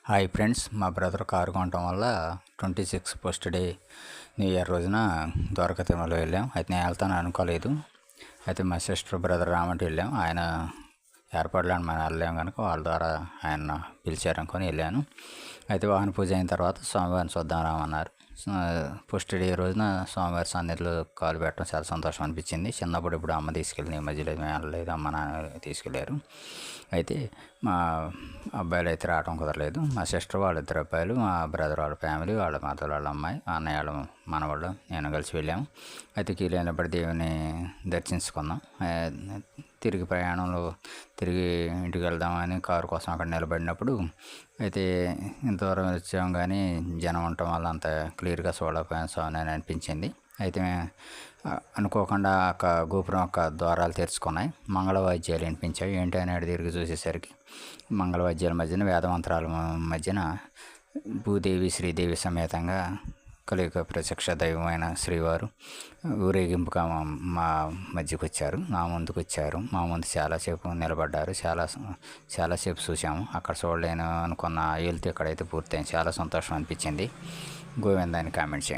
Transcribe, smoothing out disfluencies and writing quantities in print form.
Hi friends, మా brother car కొనటం వల్ల 26 ఫస్ట్ డే న్యూ ఇయర్ రోజున ద్వారకా తిరుమల వెళ్ళాం. అయితే నేను వెళ్తాను అనుకోలేదు. అయితే మా సిస్టర్ బ్రదర్ రామంటే వెళ్ళాం. ఆయన ఏర్పాట్లు మనం వెళ్ళాం కనుక వాళ్ళ ద్వారా ఆయన పిలిచారనుకొని వెళ్ళాను. అయితే వాహన పూజ అయిన తర్వాత స్వామివారిని చూద్దాం రామన్నారు. ఫస్ట్ డే రోజున స్వామివారి సన్నిధిలో కాలు పెట్టడం చాలా సంతోషం అనిపించింది. చిన్నప్పుడు ఇప్పుడు అమ్మ తీసుకెళ్ళింది, ఈ మధ్యలో మేము వెళ్ళలేదు, అమ్మ నాన్న తీసుకెళ్ళారు. అయితే మా అబ్బాయిలు అయితే రావడం కుదరలేదు. మా సిస్టర్ వాళ్ళిద్దరు అబ్బాయిలు, మా బ్రదర్ వాళ్ళ ఫ్యామిలీ, వాళ్ళ మదర్ వాళ్ళ అమ్మాయి, అన్నయ్య వాళ్ళ మనవాళ్ళు, నేను కలిసి వెళ్ళాము. అయితే కీలైనప్పటి దేవుని దర్శించుకున్నాం. తిరిగి ప్రయాణంలో తిరిగి ఇంటికి వెళ్దామని కారు కోసం అక్కడ నిలబడినప్పుడు అయితే ఇంతవరకు వచ్చాం కానీ జనం ఉండటం వల్ల అంత క్లియర్గా చూడలేకపోయాం స్వామి అని అనిపించింది. అయితే అనుకోకుండా గోపురం ద్వారాలు తెరుచుకున్నాయి. మంగళవాద్యాలు వినిపించాయి. ఏంటి అని తిరిగి చూసేసరికి మంగళవాద్యాల మధ్యన వేదమంత్రాల మధ్యన భూదేవి శ్రీదేవి సమేతంగా కలియుగ ప్రత్యక్ష దైవమైన శ్రీవారు ఊరేగింపుగా మా మధ్యకు వచ్చారు, నా ముందుకు వచ్చారు. మా ముందు చాలాసేపు నిలబడ్డారు. చాలాసేపు చూసాము. అక్కడ చూడలేను అనుకున్న వెళ్తే ఇక్కడైతే పూర్తయింది. చాలా సంతోషం అనిపించింది. గోవిందాన్ని కామెంట్ చేయండి.